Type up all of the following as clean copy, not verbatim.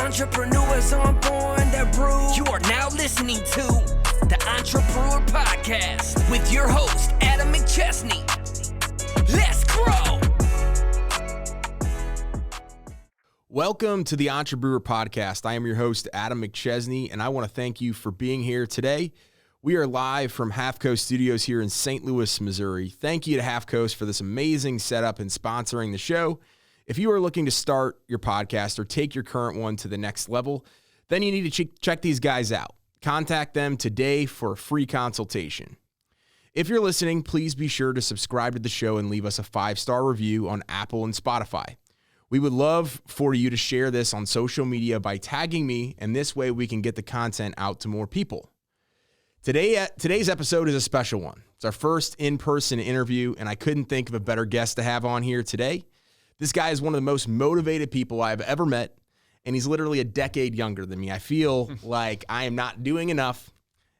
Entrepreneurs aren't born, they're brewed. You are now listening to the Entrepreneur Podcast with your host, Adam McChesney. Let's grow! Welcome to the Entrepreneur Podcast. I am your host, Adam McChesney, and I want to thank you for being here today. We are live from Half Coast Studios here in St. Louis, Missouri. Thank you to Half Coast for this amazing setup and sponsoring the show. If you are looking to start your podcast or take your current one to the next level, then you need to check these guys out. Contact them today for a free consultation. If you're listening, please be sure to subscribe to the show and leave us a 5-star review on Apple and Spotify. We would love for you to share this on social media by tagging me, and this way we can get the content out to more people. Today's episode is a special one. It's our first in-person interview, and I couldn't think of a better guest to have on here today. This guy is one of the most motivated people I've ever met, and he's literally a decade younger than me. I feel like I am not doing enough,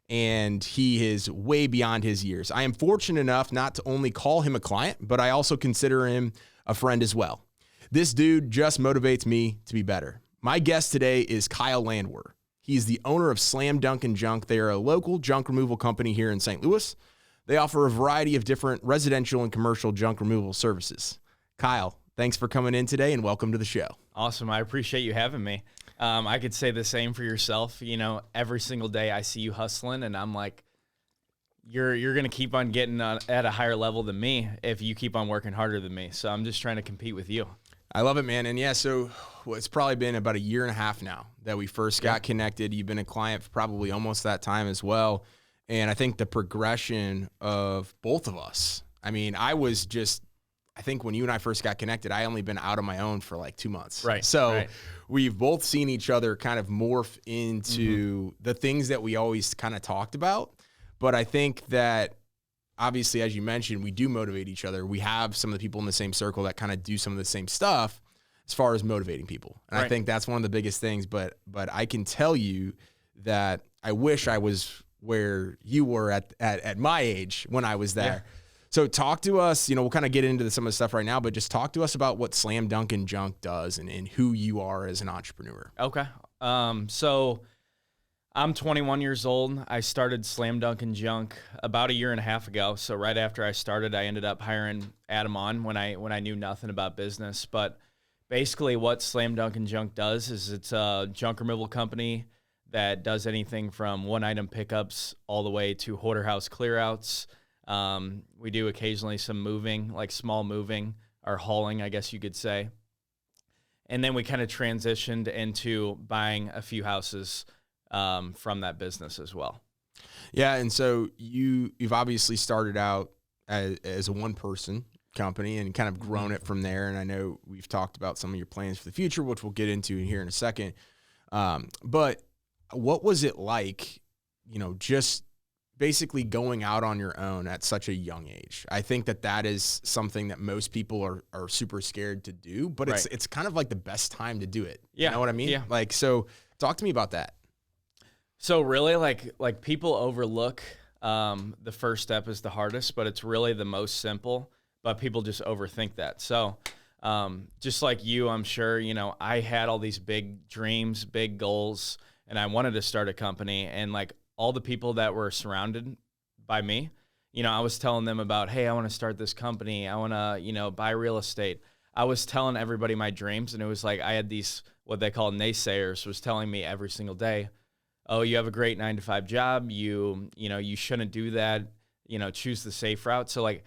and he is way beyond his years. I am fortunate enough not to only call him a client, but I also consider him a friend as well. This dude just motivates me to be better. My guest today is Kyle Landwehr. He's the owner of Dunkin Junk. They are a local junk removal company here in St. Louis. They offer a variety of different residential and commercial junk removal services. Kyle, thanks for coming in today and welcome to the show. Awesome. I appreciate you having me. I could say the same for yourself. You know, every single day I see you hustling and I'm like, you're going to keep on getting at a higher level than me if you keep on working harder than me. So I'm just trying to compete with you. I love it, man. And yeah, so it's probably been about a year and a half now that we first got connected. You've been a client for probably almost that time as well. And I think the progression of both of us, I mean, I think when you and I first got connected, I only been out on my own for like 2 months. Right. So we've both seen each other kind of morph into the things that we always kind of talked about. But I think that obviously, as you mentioned, we do motivate each other. We have some of the people in the same circle that kind of do some of the same stuff as far as motivating people. And I think that's one of the biggest things. But I can tell you that I wish I was where you were at my age when I was there. Yeah. So talk to us, we'll kind of get into some of the stuff right now, but just talk to us about what Dunkin Junk does and who you are as an entrepreneur. Okay. So I'm 21 years old. I started Dunkin Junk about a year and a half ago. So right after I started, I ended up hiring Adam on when I knew nothing about business. But basically what Dunkin Junk does is it's a junk removal company that does anything from one-item pickups all the way to hoarder house clearouts. We do occasionally some moving, like small moving or hauling, I guess you could say. And then we kind of transitioned into buying a few houses from that business as well. Yeah, and so you've obviously started out as a one-person company and kind of grown it from there. And I know we've talked about some of your plans for the future, which we'll get into here in a second. But what was it like, just basically going out on your own at such a young age? I think that is something that most people are super scared to do, but it's kind of like the best time to do it. Yeah. You know what I mean? Yeah. Like, so talk to me about that. So really, like people overlook the first step is the hardest, but it's really the most simple, but people just overthink that. So just like you, I'm sure, I had all these big dreams, big goals, and I wanted to start a company. And like all the people that were surrounded by me, I was telling them about, hey, I want to start this company. I want to, buy real estate. I was telling everybody my dreams, and it was like I had these, what they call naysayers, was telling me every single day, oh, you have a great 9-to-5 job. You shouldn't do that. Choose the safe route. So like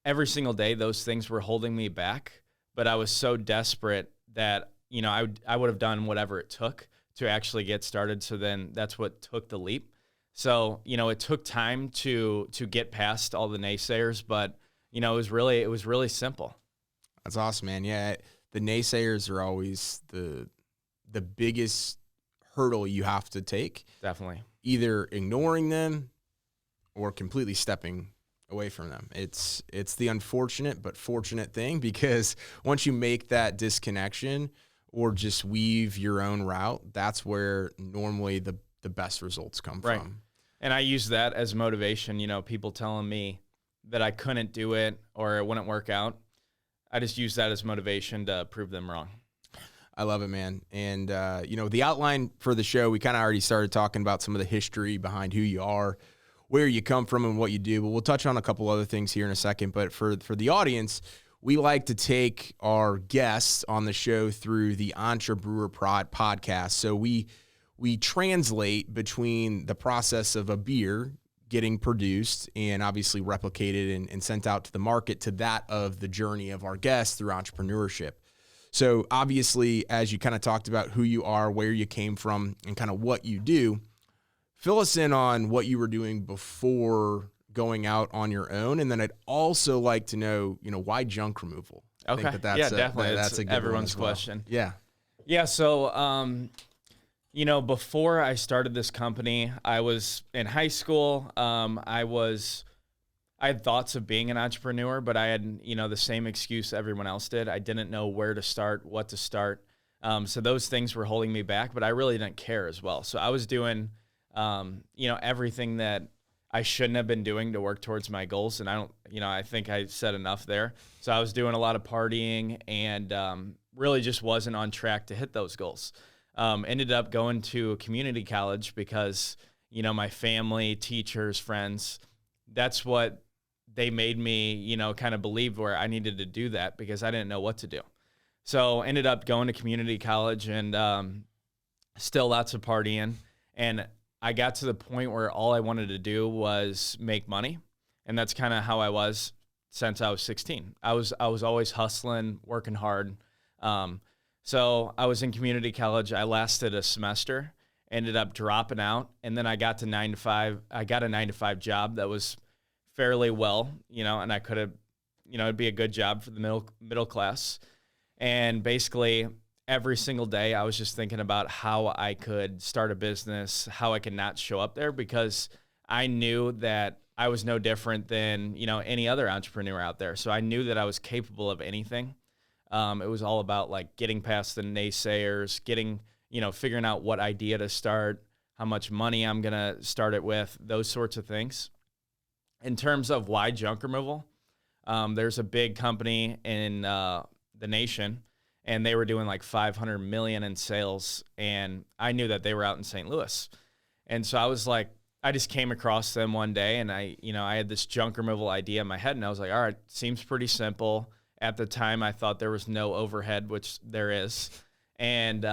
every single day, those things were holding me back. But I was so desperate that, I would have done whatever it took to actually get started. So then that's what took the leap. So, it took time to get past all the naysayers, but, it was really simple. That's awesome, man. Yeah. The naysayers are always the biggest hurdle you have to take. Definitely. Either ignoring them or completely stepping away from them. It's the unfortunate but fortunate thing, because once you make that disconnection or just weave your own route, that's where normally the best results come from. And I use that as motivation. People telling me that I couldn't do it or it wouldn't work out. I just use that as motivation to prove them wrong. I love it, man. And, the outline for the show, we kind of already started talking about some of the history behind who you are, where you come from, and what you do. But we'll touch on a couple other things here in a second. But for the audience, we like to take our guests on the show through the Entrepreneur podcast. So we translate between the process of a beer getting produced and obviously replicated and sent out to the market to that of the journey of our guests through entrepreneurship. So obviously, as you kind of talked about who you are, where you came from, and kind of what you do, fill us in on what you were doing before going out on your own. And then I'd also like to know, why junk removal? Okay. I think that's definitely. That's a good everyone's one as well. question. Yeah. Yeah. So, before I started this company, I was in high school. I had thoughts of being an entrepreneur, but I had, the same excuse everyone else did. I didn't know where to start, what to start. So those things were holding me back, but I really didn't care as well. So I was doing, everything that I shouldn't have been doing to work towards my goals. And I think I said enough there. So I was doing a lot of partying and really just wasn't on track to hit those goals. Ended up going to a community college because, my family, teachers, friends, that's what they made me, kind of believe where I needed to do that because I didn't know what to do. So ended up going to community college and still lots of partying. And I got to the point where all I wanted to do was make money. And that's kind of how I was since I was 16. I was always hustling, working hard. So I was in community college. I lasted a semester, ended up dropping out. And then I got to 9 to 5. I got a 9 to 5 job that was fairly well, and I could have, it'd be a good job for the middle class. And basically every single day I was just thinking about how I could start a business, how I could not show up there because I knew that I was no different than, any other entrepreneur out there. So I knew that I was capable of anything. It was all about like getting past the naysayers, figuring out what idea to start, how much money I'm going to start it with, those sorts of things. In terms of why junk removal, there's a big company in the nation, and they were doing like $500 million in sales, and I knew that they were out in St. Louis. And so I was like, I just came across them one day, and I had this junk removal idea in my head, and I was like, all right, seems pretty simple. At the time, I thought there was no overhead, which there is. And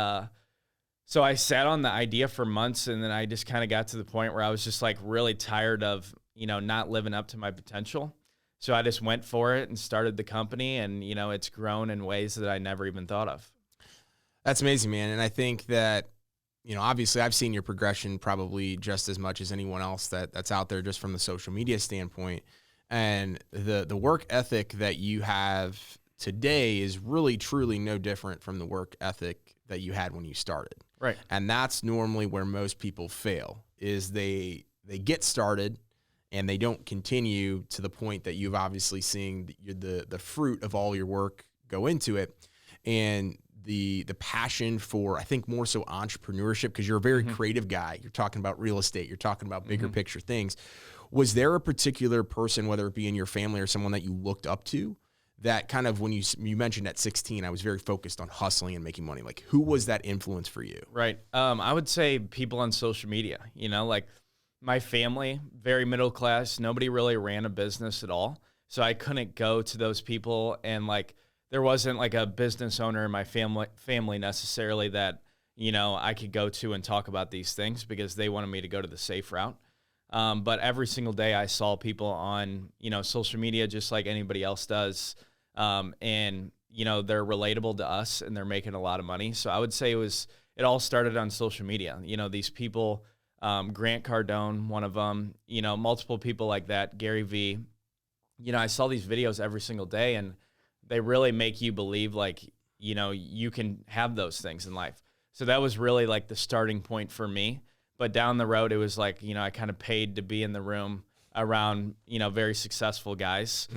so I sat on the idea for months, and then I just kind of got to the point where I was just like really tired of not living up to my potential. So I just went for it and started the company, and, it's grown in ways that I never even thought of. That's amazing, man. And I think that, obviously I've seen your progression probably just as much as anyone else that's out there just from the social media standpoint. And the work ethic that you have today is really, truly no different from the work ethic that you had when you started. Right. And that's normally where most people fail, is they get started and they don't continue to the point that you've obviously seen the fruit of all your work go into it. And the passion for, I think, more so entrepreneurship, because you're a very creative guy. You're talking about real estate. You're talking about bigger picture things. Was there a particular person, whether it be in your family or someone that you looked up to, that kind of, when you mentioned at 16, I was very focused on hustling and making money. Like, who was that influence for you? Right. I would say people on social media, like my family, very middle class. Nobody really ran a business at all. So I couldn't go to those people, and like, there wasn't like a business owner in my family necessarily that, I could go to and talk about these things because they wanted me to go to the safe route. But every single day I saw people on, social media, just like anybody else does. And, they're relatable to us and they're making a lot of money. So I would say it all started on social media. These people, Grant Cardone, one of them, multiple people like that, Gary V. I saw these videos every single day, and they really make you believe like, you can have those things in life. So that was really like the starting point for me. But down the road, it was like, I kind of paid to be in the room around, very successful guys,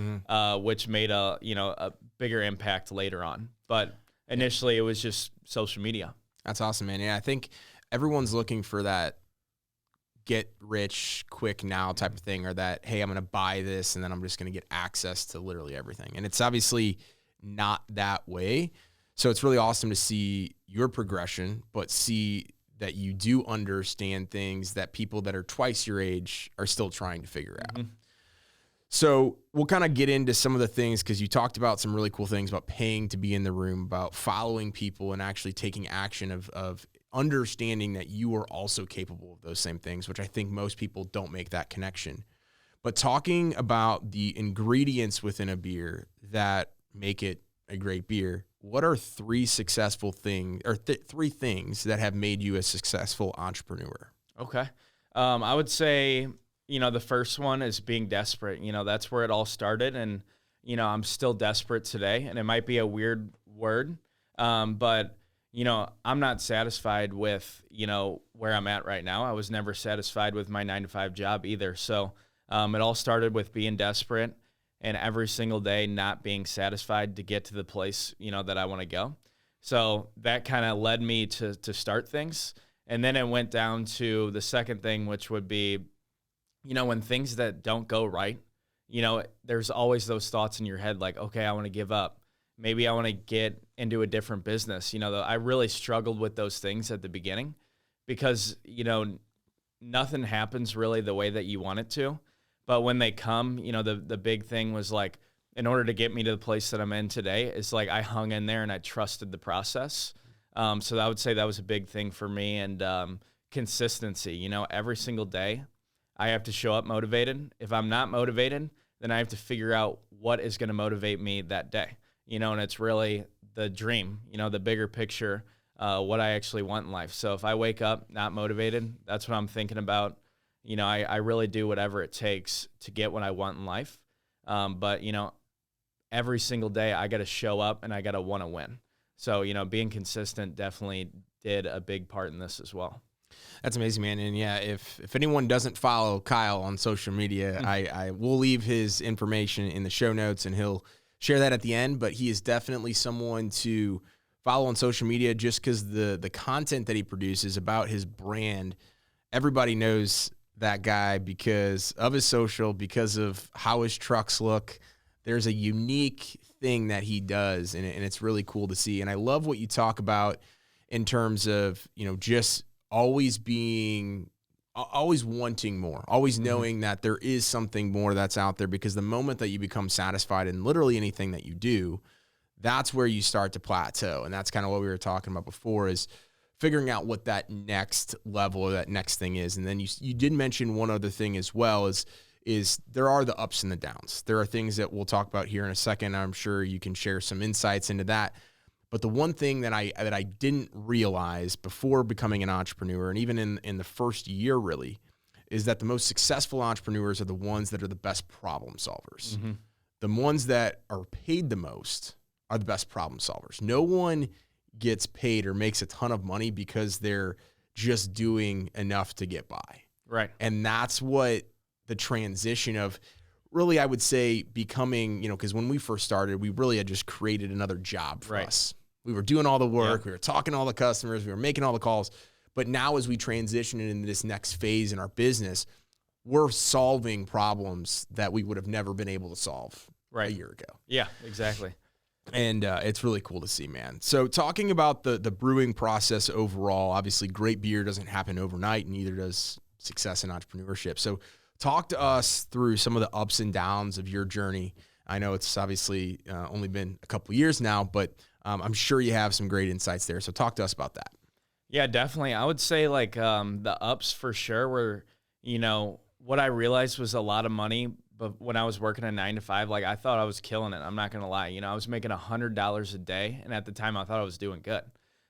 which made a bigger impact later on. But initially it was just social media. That's awesome, man. Yeah, I think everyone's looking for that get rich quick now type of thing, or that, hey, I'm going to buy this and then I'm just going to get access to literally everything. And it's obviously not that way. So it's really awesome to see your progression, but see that you do understand things that people that are twice your age are still trying to figure out. So we'll kind of get into some of the things, because you talked about some really cool things about paying to be in the room, about following people and actually taking action of understanding that you are also capable of those same things, which I think most people don't make that connection. But talking about the ingredients within a beer that make it a great beer, what are three successful things, or three things that have made you a successful entrepreneur? Okay. I would say, the first one is being desperate. That's where it all started. And, I'm still desperate today. And it might be a weird word, but, I'm not satisfied with, where I'm at right now. I was never satisfied with my 9-to-5 job either. So it all started with being desperate and every single day not being satisfied to get to the place, that I want to go. So that kind of led me to start things. And then it went down to the second thing, which would be, when things that don't go right, there's always those thoughts in your head like, okay, I want to give up. Maybe I want to get into a different business. I really struggled with those things at the beginning because, nothing happens really the way that you want it to. But when they come, the big thing was like, in order to get me to the place that I'm in today, it's like I hung in there and I trusted the process. So I would say that was a big thing for me. And consistency, every single day I have to show up motivated. If I'm not motivated, then I have to figure out what is going to motivate me that day, and it's really the dream, the bigger picture, what I actually want in life. So if I wake up not motivated, that's what I'm thinking about. I really do whatever it takes to get what I want in life. But, every single day I got to show up and I got to want to win. So, being consistent definitely did a big part in this as well. That's amazing, man. And yeah, if anyone doesn't follow Kyle on social media, I will leave his information in the show notes and he'll share that at the end. But he is definitely someone to follow on social media just because the content that he produces about his brand, everybody knows that guy because of his social, because of how his trucks look. There's a unique thing that he does, and it's really cool to see. And I love what you talk about in terms of, just always wanting more, always knowing that there is something more that's out there, because the moment that you become satisfied in literally anything that you do, that's where you start to plateau. And that's kind of what we were talking about before, is figuring out what that next level or that next thing is. And then you did mention one other thing as well, is there are the ups and the downs. There are things that we'll talk about here in a second. I'm sure you can share some insights into that. But the one thing that I didn't realize before becoming an entrepreneur, and even in the first year really, is that the most successful entrepreneurs are the ones that are the best problem solvers. The ones that are paid the most are the best problem solvers. No one gets paid or makes a ton of money because they're just doing enough to get by. Right. And that's what the transition of really, I would say, becoming, because when we first started, we really had just created another job for us. We were doing all the work. We were talking to all the customers. We were making all the calls. But now as we transition into this next phase in our business, we're solving problems that we would have never been able to solve a year ago. Yeah, exactly. And it's really cool to see, man. So talking about the brewing process overall, obviously great beer doesn't happen overnight, and neither does success in entrepreneurship. So talk to us through some of the ups and downs of your journey. I know it's obviously only been a couple years now, but I'm sure you have some great insights there. So talk to us about that. Yeah, definitely. I would say like the ups for sure were, what I realized was a lot of money. But when I was working a 9-to-5, like I thought I was killing it. I'm not going to lie. I was making $100 a day. And at the time I thought I was doing good.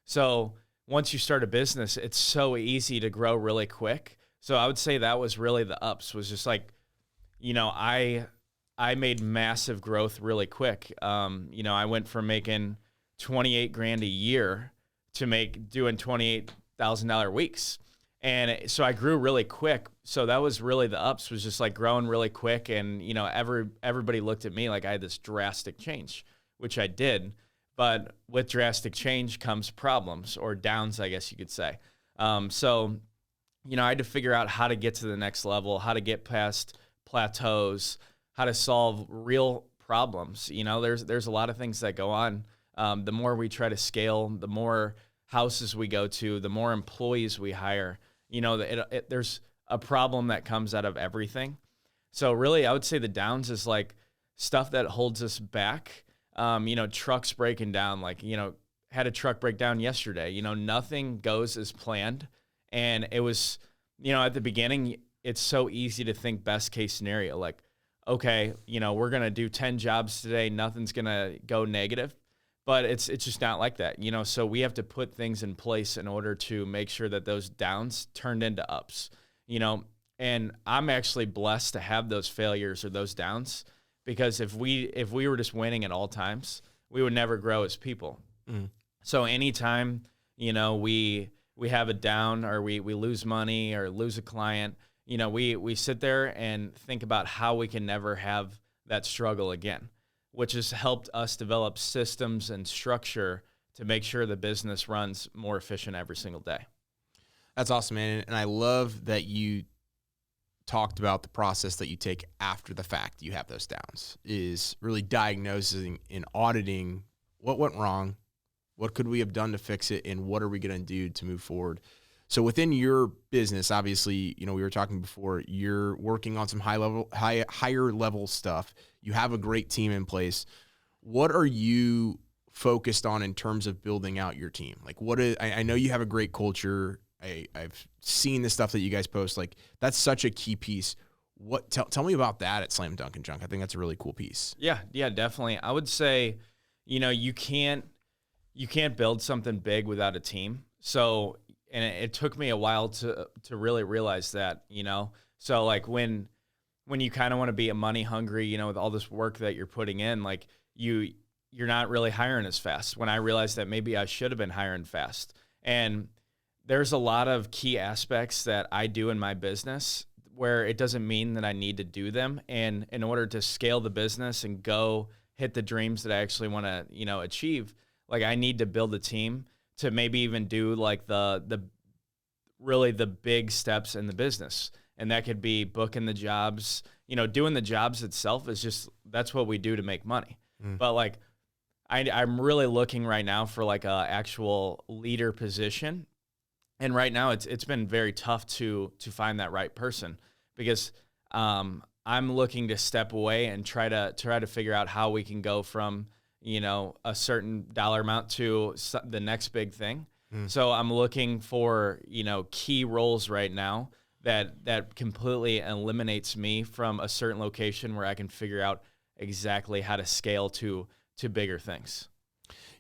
So once you start a business, it's so easy to grow really quick. So I would say that was really the ups, was just like, I made massive growth really quick. I went from making $28,000 a year to doing $28,000 weeks. And so I grew really quick. So that was really the ups, was just like growing really quick. And, everybody looked at me like I had this drastic change, which I did. But with drastic change comes problems, or downs, I guess you could say. So I had to figure out how to get to the next level, how to get past plateaus, how to solve real problems. There's a lot of things that go on the more we try to scale, the more houses we go to, the more employees we hire, there's a problem that comes out of everything. So really, I would say the downs is like stuff that holds us back. Trucks breaking down, had a truck break down yesterday. Nothing goes as planned. And it was, at the beginning, it's so easy to think best case scenario. Like, okay, we're going to do 10 jobs today. Nothing's going to go negative. But it's just not like that. So we have to put things in place in order to make sure that those downs turned into ups, and I'm actually blessed to have those failures or those downs, because if we were just winning at all times, we would never grow as people. Mm. So anytime, we have a down, or we lose money or lose a client, we sit there and think about how we can never have that struggle again, which has helped us develop systems and structure to make sure the business runs more efficient every single day. That's awesome, man. And I love that you talked about the process that you take after the fact you have those downs, is really diagnosing and auditing what went wrong, what could we have done to fix it, and what are we going to do to move forward. So within your business, obviously, we were talking before, you're working on some higher level stuff. You have a great team in place. What are you focused on in terms of building out your team? Like, I know you have a great culture. I've seen the stuff that you guys post. Like, that's such a key piece. Tell me about that at Dunkin Junk. I think that's a really cool piece. Yeah, definitely. I would say, you can't build something big without a team. So, and it took me a while to really realize that, So like when you kind of want to be a money hungry, with all this work that you're putting in, like you're not really hiring as fast. When I realized that maybe I should have been hiring fast. And there's a lot of key aspects that I do in my business where it doesn't mean that I need to do them. And in order to scale the business and go hit the dreams that I actually want to, achieve, like I need to build a team to maybe even do like the really the big steps in the business. And that could be booking the jobs, doing the jobs itself is just, that's what we do to make money. But like, I'm really looking right now for like a actual leader position. And right now it's been very tough to find that right person, because I'm looking to step away and try to figure out how we can go from, a certain dollar amount to the next big thing. So I'm looking for, key roles right now that completely eliminates me from a certain location where I can figure out exactly how to scale to bigger things.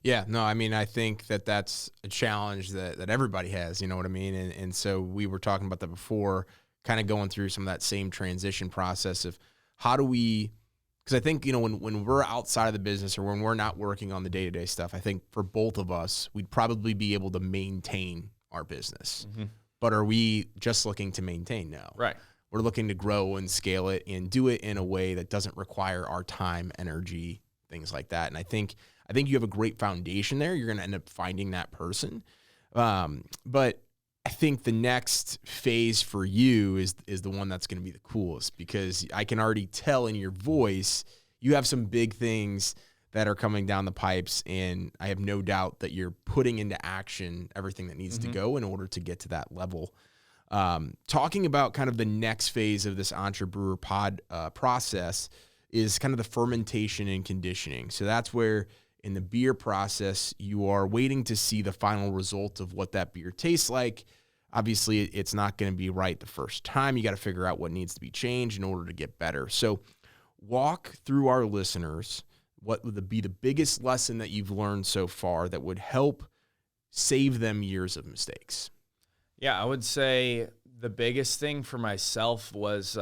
Yeah, no, I mean, I think that's a challenge that everybody has, you know what I mean? And so we were talking about that before, kind of going through some of that same transition process of how do we, because I think, when we're outside of the business or when we're not working on the day-to-day stuff, I think for both of us, we'd probably be able to maintain our business. Mm-hmm. But are we just looking to maintain? No. Right. We're looking to grow and scale it and do it in a way that doesn't require our time, energy, things like that. And I think you have a great foundation there. You're going to end up finding that person. But I think the next phase for you is the one that's going to be the coolest, because I can already tell in your voice, you have some big things that are coming down the pipes. And I have no doubt that you're putting into action everything that needs to go in order to get to that level. Talking about kind of the next phase of this entrepreneur process is kind of the fermentation and conditioning. So that's where in the beer process, you are waiting to see the final result of what that beer tastes like. Obviously, it's not going to be right the first time. You got to figure out what needs to be changed in order to get better. So walk through our listeners, what would be the biggest lesson that you've learned so far that would help save them years of mistakes? Yeah, I would say the biggest thing for myself was,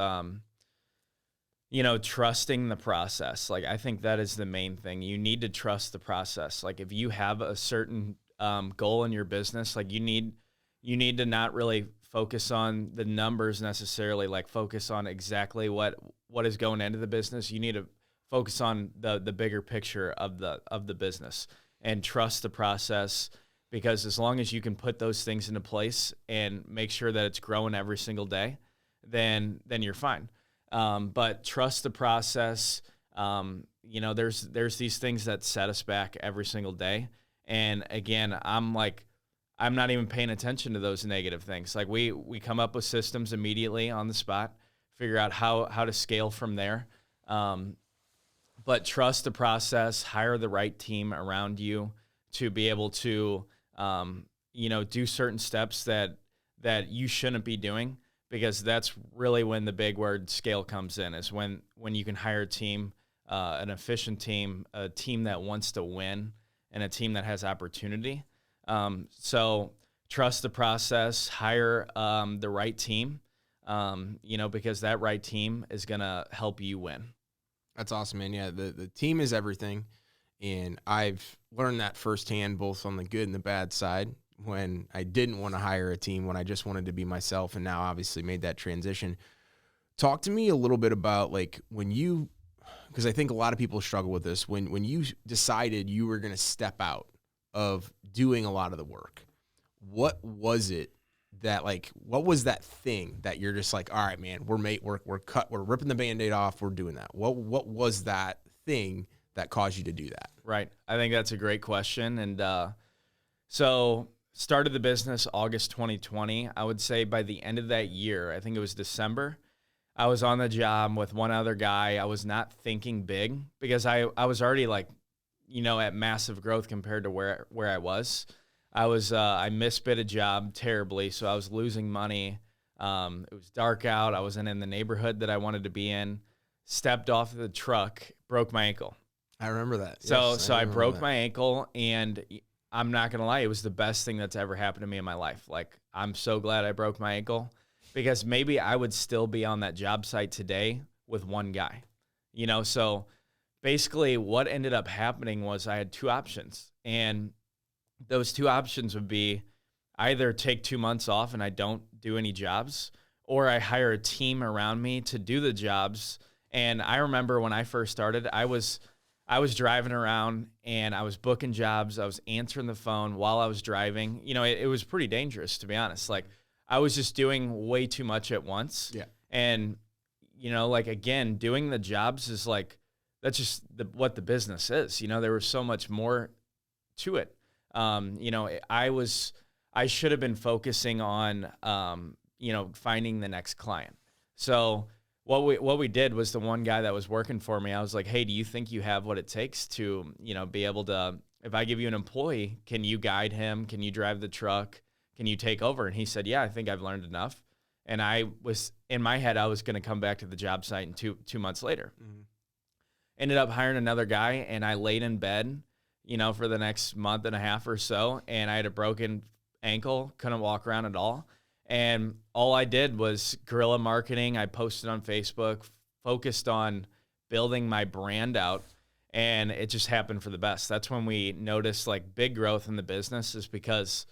trusting the process. Like, I think that is the main thing. You need to trust the process. Like, if you have a certain goal in your business, like you need to not really focus on the numbers necessarily, like focus on exactly what is going into the business. You need to focus on the bigger picture of the business and trust the process, because as long as you can put those things into place and make sure that it's growing every single day, then you're fine. But trust the process. there's these things that set us back every single day. And again, I'm not even paying attention to those negative things. Like we come up with systems immediately on the spot, figure out how to scale from there. But trust the process, hire the right team around you to be able to, do certain steps that you shouldn't be doing, because that's really when the big word scale comes in, is when you can hire a team, an efficient team, a team that wants to win, and a team that has opportunity. So trust the process, hire the right team, because that right team is going to help you win. That's awesome, man. Yeah, the team is everything. And I've learned that firsthand, both on the good and the bad side, when I didn't want to hire a team, when I just wanted to be myself, and now obviously made that transition. Talk to me a little bit about because I think a lot of people struggle with this, when you decided you were going to step out of doing a lot of the work, what was it that, what was that thing that you're just like, all right, man, we're ripping the Band-Aid off, we're doing that? What was that thing that caused you to do that? Right. I think that's a great question. And so started the business August 2020. I would say by the end of that year, I think it was December, I was on the job with one other guy. I was not thinking big, because I was already at massive growth compared to where I was. I misbid a job terribly, so I was losing money. It was dark out. I wasn't in the neighborhood that I wanted to be in. Stepped off the truck, broke my ankle. I remember that. So I broke my ankle, and I'm not going to lie, it was the best thing that's ever happened to me in my life. I'm so glad I broke my ankle, because maybe I would still be on that job site today with one guy. So basically what ended up happening was I had two options, and those two options would be either take 2 months off and I don't do any jobs, or I hire a team around me to do the jobs. And I remember when I first started, I was driving around and I was booking jobs. I was answering the phone while I was driving. It was pretty dangerous, to be honest. I was just doing way too much at once. Yeah. And, again, doing the jobs is that's just what the business is. There was so much more to it. I should have been focusing on, finding the next client. So what we did was, the one guy that was working for me, I was like, hey, do you think you have what it takes to, be able to, if I give you an employee, can you guide him? Can you drive the truck? Can you take over? And he said, yeah, I think I've learned enough. And I was, in my head, I was going to come back to the job site and two months later. Mm-hmm. Ended up hiring another guy, and I laid in bed, for the next month and a half or so, and I had a broken ankle, couldn't walk around at all. And all I did was guerrilla marketing. I posted on Facebook, focused on building my brand out, and it just happened for the best. That's when we noticed big growth in the business, is because,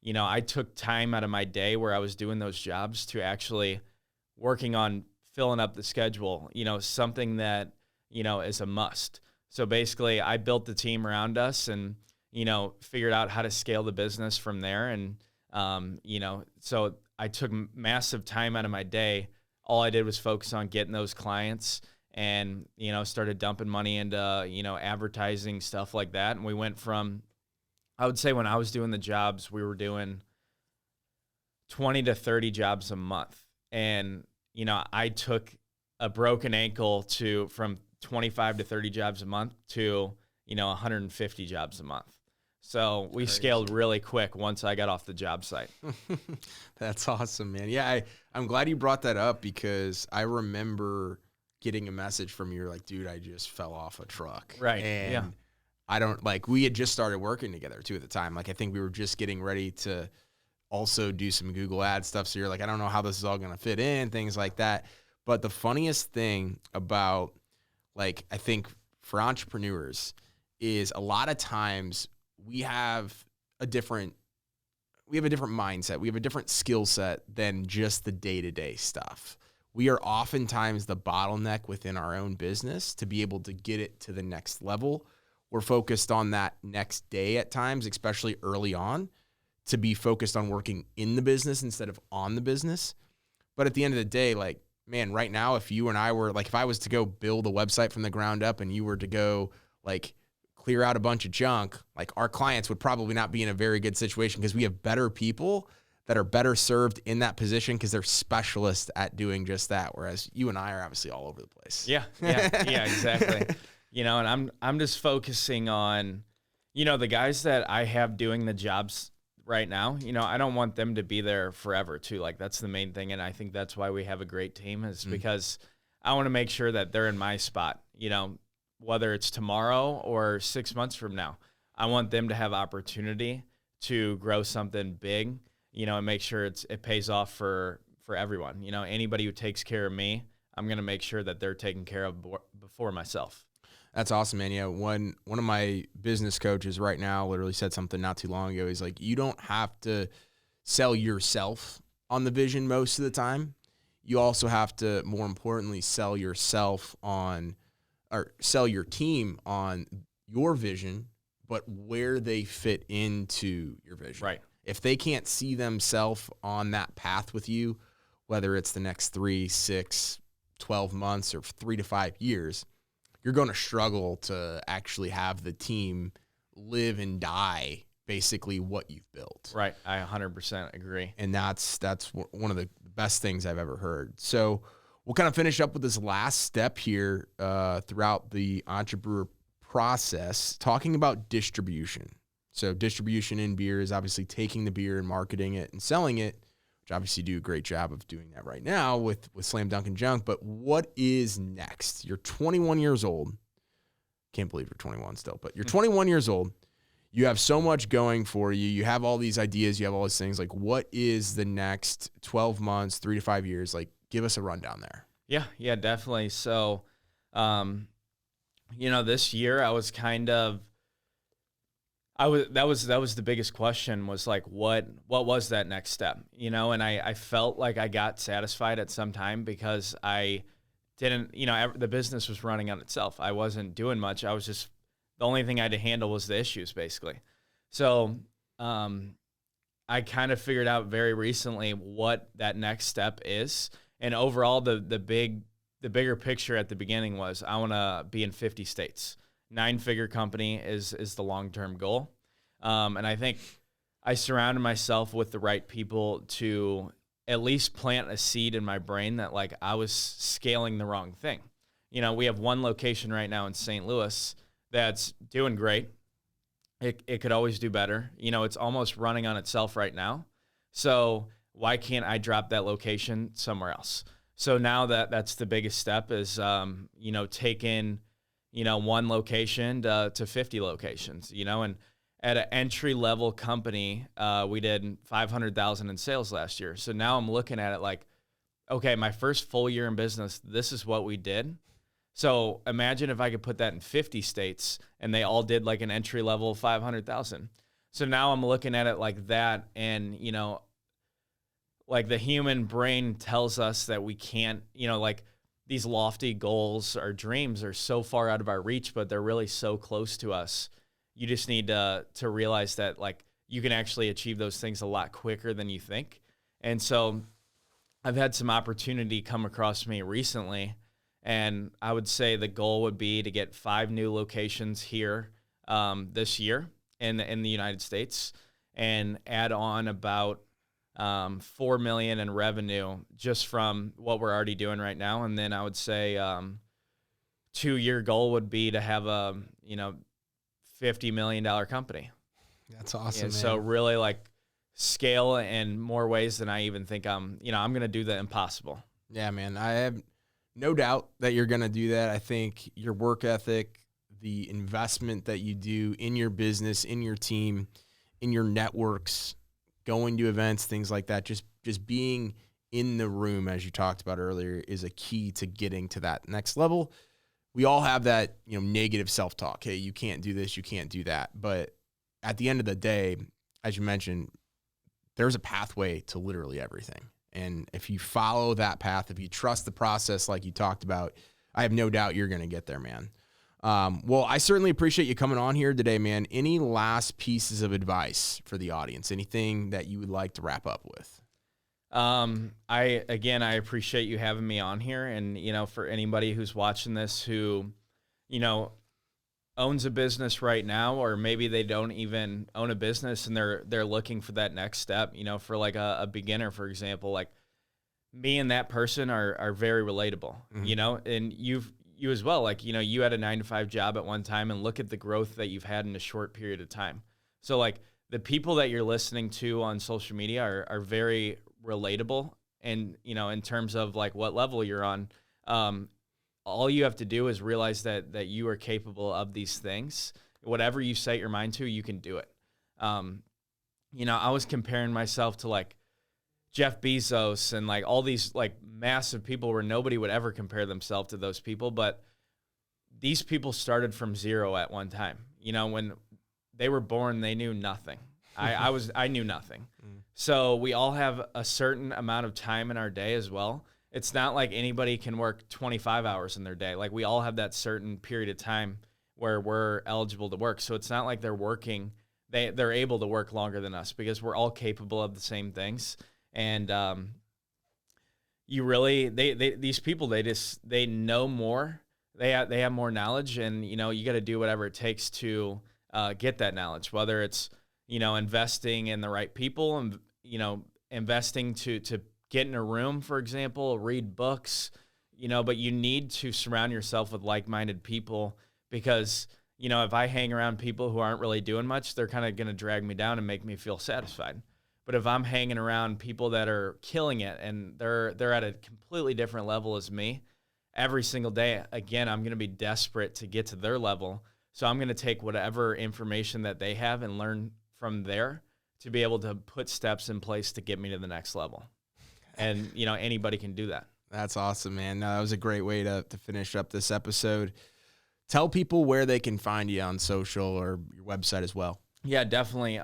I took time out of my day where I was doing those jobs to actually working on filling up the schedule, something that, is a must. So basically I built the team around us and, figured out how to scale the business from there. And, so I took massive time out of my day. All I did was focus on getting those clients and, started dumping money into, advertising, stuff like that. And we went from, I would say when I was doing the jobs, we were doing 20 to 30 jobs a month. And, I took a broken ankle from 25 to 30 jobs a month to, 150 jobs a month. So we scaled really quick once I got off the job site. That's awesome, man. Yeah, I'm glad you brought that up, because I remember getting a message from you. You're like, dude, I just fell off a truck. Right. And yeah. I don't we had just started working together too at the time. I think we were just getting ready to also do some Google ad stuff. So you're like, I don't know how this is all going to fit in, things like that. But the funniest thing about, I think for entrepreneurs is a lot of times we have a different mindset. We have a different skill set than just the day-to-day stuff. We are oftentimes the bottleneck within our own business to be able to get it to the next level. We're focused on that next day at times, especially early on, to be focused on working in the business instead of on the business. But at the end of the day, man, right now, if you and I were like, if I was to go build a website from the ground up and you were to go like clear out a bunch of junk, like our clients would probably not be in a very good situation because we have better people that are better served in that position because they're specialists at doing just that. Whereas you and I are obviously all over the place. Yeah, exactly. And I'm just focusing on, the guys that I have doing the jobs right now, I don't want them to be there forever too. Like that's the main thing. And I think that's why we have a great team is because I want to make sure that they're in my spot, whether it's tomorrow or 6 months from now. I want them to have opportunity to grow something big, and make sure it pays off for everyone. Anybody who takes care of me, I'm going to make sure that they're taken care of before myself. That's awesome, man. Yeah, one of my business coaches right now literally said something not too long ago. He's like, you don't have to sell yourself on the vision most of the time. You also have to, more importantly, sell yourself on, or sell your team on your vision, but where they fit into your vision. Right. If they can't see themselves on that path with you, whether it's the next 3, 6, 12 months or 3 to 5 years, you're going to struggle to actually have the team live and die basically what you've built. Right. I 100% agree. And that's one of the best things I've ever heard. So we'll kind of finish up with this last step here throughout the entrepreneur process, talking about distribution. So distribution in beer is obviously taking the beer and marketing it and selling it, which obviously do a great job of doing that right now with Dunkin Junk. But what is next? You're 21 years old. Can't believe you're 21 still, but you're 21 years old. You have so much going for you. You have all these ideas. You have all these things. Like, what is the next 12 months, 3 to 5 years? Like, give us a rundown there. Yeah, definitely. So, this year I was kind of, that was the biggest question was like, what was that next step? And I felt like I got satisfied at some time because I didn't, the business was running on itself. I wasn't doing much. I was just, the only thing I had to handle was the issues basically. So, I kind of figured out very recently what that next step is. And overall, the bigger picture at the beginning was I want to be in 50 states. 9-figure company is the long-term goal. And I think I surrounded myself with the right people to at least plant a seed in my brain that like I was scaling the wrong thing. We have one location right now in St. Louis that's doing great. It could always do better. It's almost running on itself right now. So why can't I drop that location somewhere else? So now that's the biggest step is, taking, one location to 50 locations, and at an entry level company, we did 500,000 in sales last year. So now I'm looking at it like, okay, my first full year in business, this is what we did. So imagine if I could put that in 50 states and they all did like an entry level 500,000. So now I'm looking at it like that. And, like the human brain tells us that we can't, like these lofty goals or dreams are so far out of our reach, but they're really so close to us. You just need to realize that like you can actually achieve those things a lot quicker than you think. And so I've had some opportunity come across me recently, and I would say the goal would be to get 5 new locations here this year in the United States and add on about $4 million in revenue just from what we're already doing right now. And then I would say 2-year goal would be to have a, $50 million company. That's awesome. And man. so really like scale in more ways than I even think I'm going to do the impossible. Yeah, man. I have no doubt that you're going to do that. I think your work ethic, the investment that you do in your business, in your team, in your networks, going to events, things like that, just being in the room, as you talked about earlier, is a key to getting to that next level. We all have that, negative self-talk. Hey, you can't do this, you can't do that. But at the end of the day, as you mentioned, there's a pathway to literally everything. And if you follow that path, if you trust the process like you talked about, I have no doubt you're going to get there, man. Well, I certainly appreciate you coming on here today, man. Any last pieces of advice for the audience? Anything that you would like to wrap up with? I appreciate you having me on here. And, for anybody who's watching this who, owns a business right now, or maybe they don't even own a business and they're looking for that next step, for like a beginner, for example, like me and that person are very relatable, and you as well. Like, you had a 9-to-5 job at one time, and look at the growth that you've had in a short period of time. So like the people that you're listening to on social media are very relatable. And, in terms of like what level you're on, all you have to do is realize that you are capable of these things. Whatever you set your mind to, you can do it. I was comparing myself to like Jeff Bezos and like all these like massive people where nobody would ever compare themselves to those people. But these people started from zero at one time. When they were born, they knew nothing. I knew nothing. So we all have a certain amount of time in our day as well. It's not like anybody can work 25 hours in their day. Like we all have that certain period of time where we're eligible to work. So it's not like they're working. They're able to work longer than us because we're all capable of the same things. And these people, they know more. They have more knowledge, and you got to do whatever it takes to get that knowledge. Whether it's investing in the right people, and investing to get in a room, for example, read books, but you need to surround yourself with like-minded people, because, if I hang around people who aren't really doing much, they're kind of going to drag me down and make me feel satisfied. But if I'm hanging around people that are killing it and they're at a completely different level as me, every single day, again, I'm going to be desperate to get to their level. So I'm going to take whatever information that they have and learn from there to be able to put steps in place to get me to the next level. And, anybody can do that. That's awesome, man. No, that was a great way to finish up this episode. Tell people where they can find you on social or your website as well. Yeah, definitely.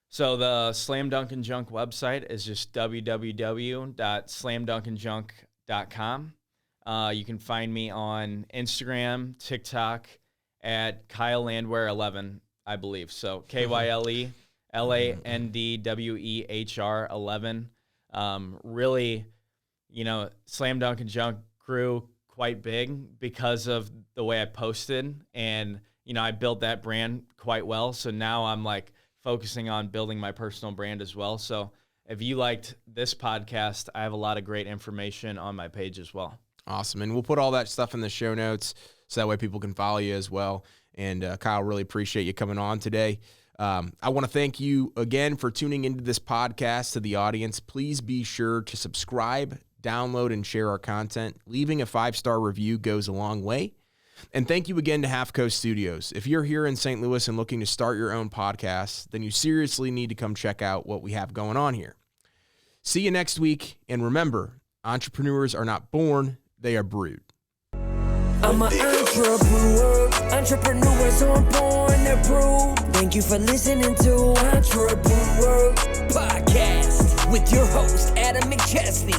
So the Dunkin Junk website is just www.slamdunkinjunk.com. You can find me on Instagram, TikTok at Kyle Landwehr 11, I believe. So KYLE LANDWEHR 11. Really, Slam Dunkin Junk grew quite big because of the way I posted, and, I built that brand quite well. So now I'm like focusing on building my personal brand as well. So if you liked this podcast, I have a lot of great information on my page as well. Awesome. And we'll put all that stuff in the show notes so that way people can follow you as well. And Kyle, really appreciate you coming on today. I want to thank you again for tuning into this podcast. To the audience, please be sure to subscribe, download, and share our content. Leaving a 5-star review goes a long way. And thank you again to Half Coast Studios. If you're here in St. Louis and looking to start your own podcast, then you seriously need to come check out what we have going on here. See you next week. And remember, entrepreneurs are not born, they are brewed. I'm an entrepreneur. Entrepreneurs aren't born, they're brewed. Thank you for listening to Entrepreneur Podcast with your host, Adam McChesney.